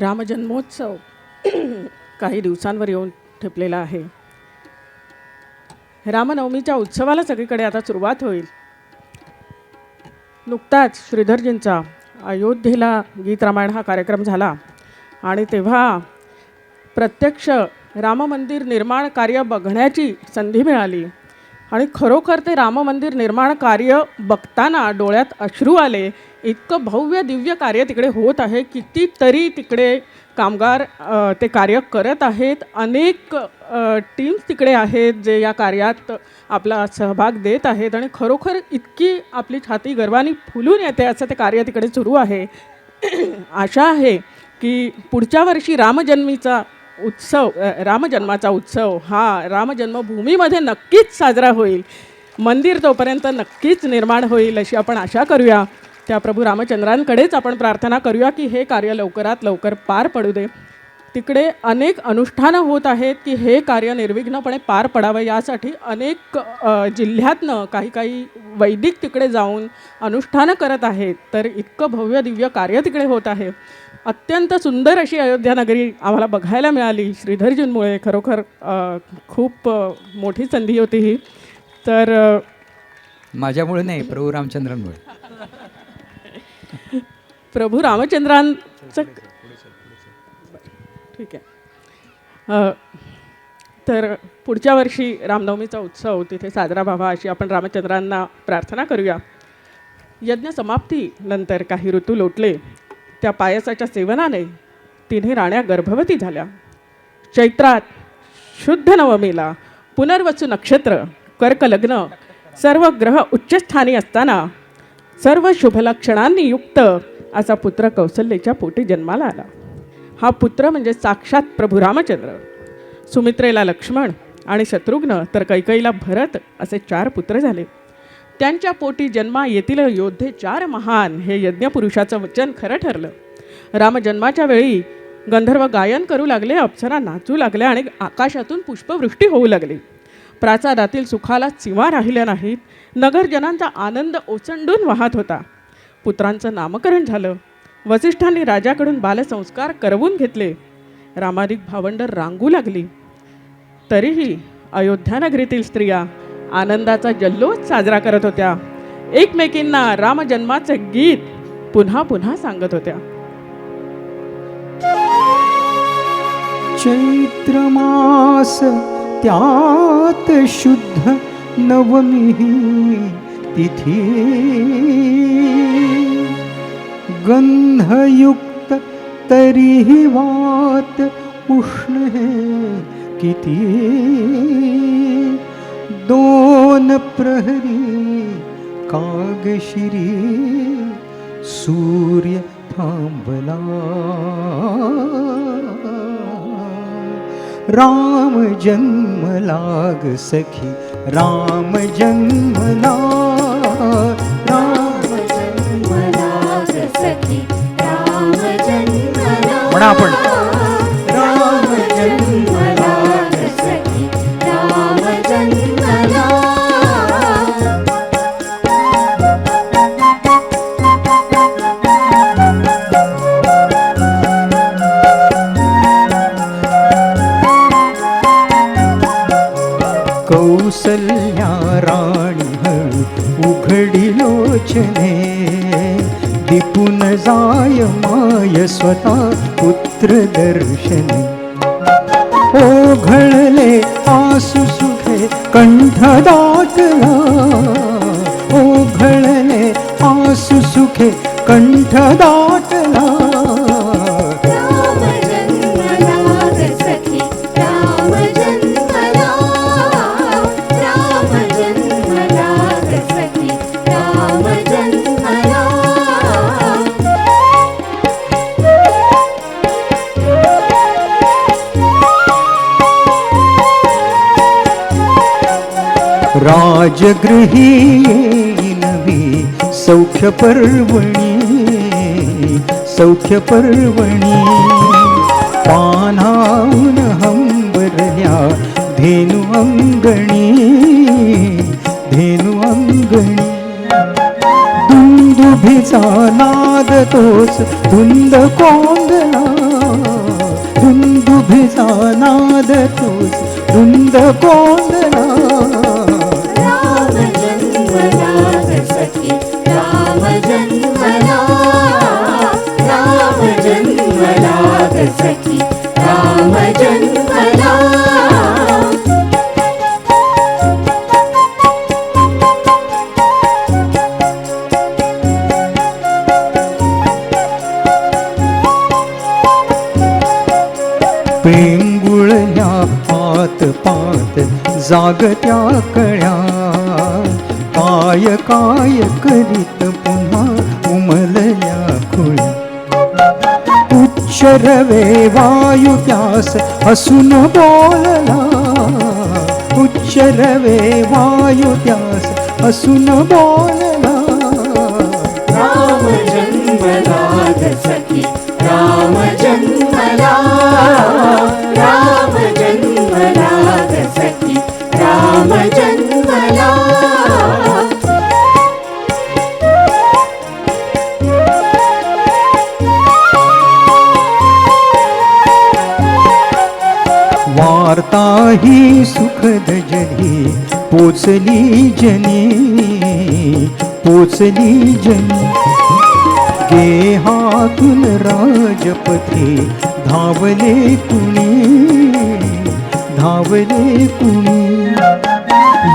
रामजन्मोत्सव काही दिवसांवर येऊन ठेपलेला आहे. रामनवमीच्या उत्सवाला सगळीकडे आता सुरुवात होईल. नुकताच श्रीधरजींचा अयोध्येला गीत रामायण हा कार्यक्रम झाला आणि तेव्हा प्रत्यक्ष राम मंदिर निर्माण कार्य बघण्याची संधी मिळाली आणि खरोखर ते राम मंदिर निर्माण कार्य बघताना डोळ्यात अश्रू आले. इतकं भव्य दिव्य कार्य तिकडे होत आहे. कितीतरी तिकडे कामगार ते कार्य करत आहेत. अनेक टीम्स तिकडे आहेत जे या कार्यात आपला सहभाग देत आहेत आणि खरोखर इतकी आपली छाती गर्वाने फुलून येते असं ते कार्य तिकडे सुरू आहे. आशा आहे की पुढच्या वर्षी रामजन्माचा उत्सव हा रामजन्मभूमीमध्ये नक्कीच साजरा होईल. मंदिर तोपर्यंत नक्कीच निर्माण होईल अशी आपण आशा करूया. त्या प्रभू रामचंद्रांकडेच आपण प्रार्थना करूया की हे कार्य लवकरात लवकर पार पडू दे. तिकडे अनेक अनुष्ठानं होत आहेत की हे कार्य निर्विघ्नपणे पार पडावं यासाठी अनेक जिल्ह्यातनं काही वैदिक तिकडे जाऊन अनुष्ठानं करत आहेत. तर इतकं भव्य दिव्य कार्य तिकडे होत आहे. अत्यंत सुंदर अशी अयोध्या नगरी आम्हाला बघायला मिळाली श्रीधरजींमुळे. खरोखर खूप मोठी संधी होती ही. तर माझ्यामुळे नाही, प्रभू रामचंद्रांमुळे. प्रभू रामचंद्रांचं ठीक आहे. तर पुढच्या वर्षी रामनवमीचा उत्सव तिथे साजरा व्हावा अशी आपण रामचंद्रांना प्रार्थना करूया. यज्ञ समाप्तीनंतर काही ऋतू लोटले. त्या पायसाच्या सेवनाने तिन्ही राण्या गर्भवती झाल्या. चैत्रात शुद्ध नवमीला पुनर्वसू नक्षत्र, कर्क लग्न, सर्व ग्रह उच्चस्थानी असताना सर्व शुभलक्षणांनी युक्त असा पुत्र कौसल्याच्या पोटी जन्माला आला. हा पुत्र म्हणजे साक्षात प्रभू रामचंद्र. सुमित्रेला लक्ष्मण आणि शत्रुघ्न तर कैकेयीला भरत असे 4 पुत्र झाले. त्यांच्या पोटी जन्मा येथील योद्धे 4 महान हे यज्ञपुरुषाचं वचन खरं ठरलं. रामजन्माच्या वेळी गंधर्व गायन करू लागले, अप्सरा नाचू लागल्या आणि आकाशातून पुष्पवृष्टी होऊ लागली. प्रासादातील सुखाला सीमा राहिल्या नाहीत. नगरजनांचा आनंद ओसंडून वाहत होता. पुत्रांचं नामकरण झालं. वसिष्ठांनी राजाकडून बालसंस्कार करवून घेतले. रामाधिक भावंडर रांगू लागली. तरीही अयोध्या नगरीतील स्त्रिया आनंदाचा जल्लोष साजरा करत होत्या. एकमेकींना रामजन्माचे गीत पुन्हा पुन्हा सांगत होत्या. चैत्र मास त्यात शुद्ध नवमी तिथी, गंधयुक्त तरीही वात उष्ण किती. 2 प्रहरी कागशिरी सूर्य थांबला. राम जन्मलाग सखी, राम जन्मला, राम जन्मलाग सखी, राम जन्मला. म्हणा आपण. राम जन्मलाग सखी, राम जन्मला. कौसल्या राणी उघडी लोचने, दिपून जाय माय स्वतः पुत्र दर्शने. ओघळले आसु सुखे कंठ दाटला, ओघळले आसु सुखे कंठ दाटला. राजगृही नवी सौख्य पर्वणी, सौख्य पर्वणी. पानावून हंबरल्या धेनु अंगणी, धेनु अंगणी. दुंदुभीचा नाद तोच धुंद कोंडला, तुझा नाद तोच वृंद कोंदला. राम जन्मला ग सखी राम जन्मला, राम जन्मला ग सखी राम जन्मला. प्रेम गुळल्या पात पात जागत्या कळ्या, काय काय करीत पुन्हा उमलल्या खुळ्या. उच्चरवे वायू त्यास हसून बोलला, उच्चरवे वायू त्यास हसून बोलला. राम जन्मला ग सखी राम जन्मला, राम जन्मला ग सखी राम जन्मला. वार्ता ही सुखद जनी पोचली जनी, पोचली जनी. गेहातून राजपथे धावले कुणी, धावले कुणी.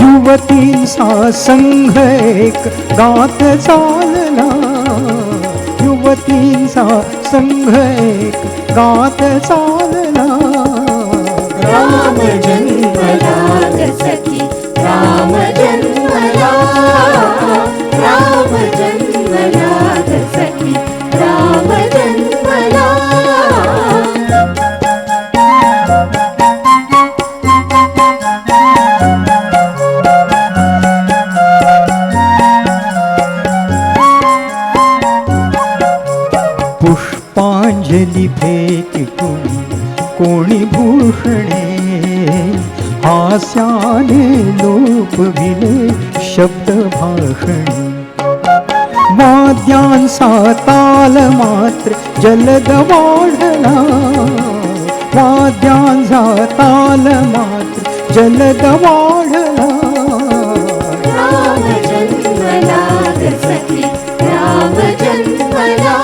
युवतींचा संघ एक गात चालला, युवतींचा संघ एक गात चालला. राम जन्मला ग सखी राम जन्मला, राम जन्मला ग सखी राम जन्मला. पुष्पांजली फेकी कोणी भूषणे, हास्याने लोपविले शब्द भाषणे. वाद्यांचा ताल मात्र जलद वाढला, वाद्यांचा ताल मात्र जलद वाढला. राम जन्मला ग सखी राम जन्मला,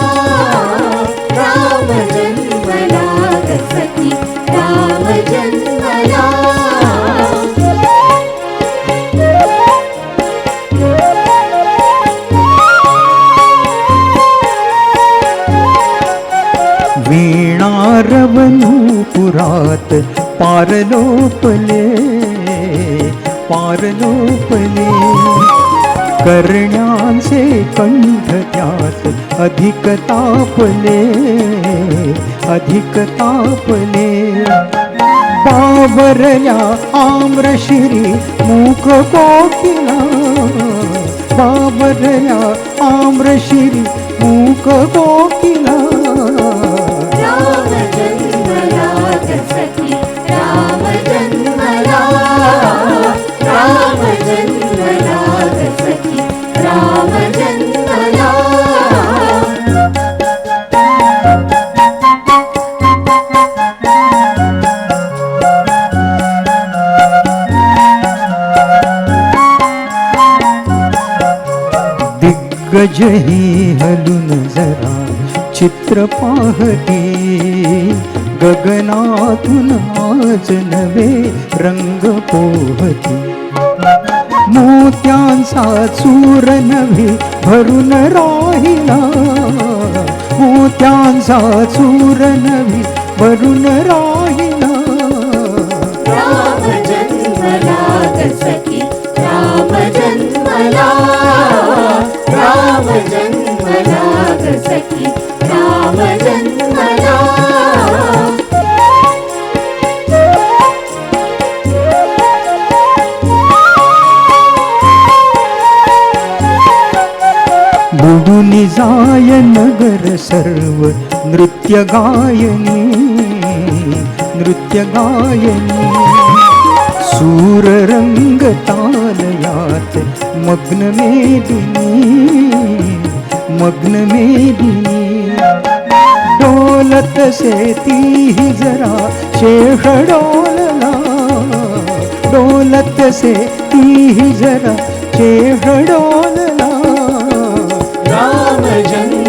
राम जन्मला ग सखी राम जन्मला. वीणारवनूपुरात पारलोपले, पारलोपले. करण्यांचे कंठ त्यात अधिक तापले, अधिक तापले. बाबरल्या आम्रशिरी मूक कोकिला, बाबरल्या आम्रशिरी मूक कोकिला. राम जन्मला ग सखी राम जन्मला, राम जन्मला ग सखी राम जन्मला. दिग्गज ही हलून जरा चित्र पाहते, गगनातून आज नवे रंग पोहते. मोत्यांचा चूर नभी भरून राहिला, मोत्यांचा चूर नभी भरून राहिला. राम जन्मला ग सखी राम जन्मला, राम जन्मला ग सखी राम जन्मला. बुडून जाय नगर सर्व नृत्य गायनी, नृत्य गायनी. सूर रंग तालयात मग्न मेदिनी, मग्न मेदिनी. डोलत से तीही जरा शेष डोलला, डोलत से तीही जरा शेष डोलला. राम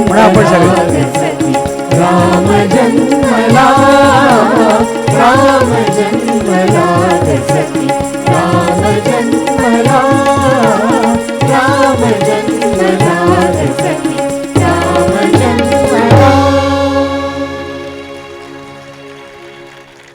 म्हणा आपण सगळे. जन्मला सखी राम जन्मला, राम जन्मला सखी राम जन्मला, राम जन्मला.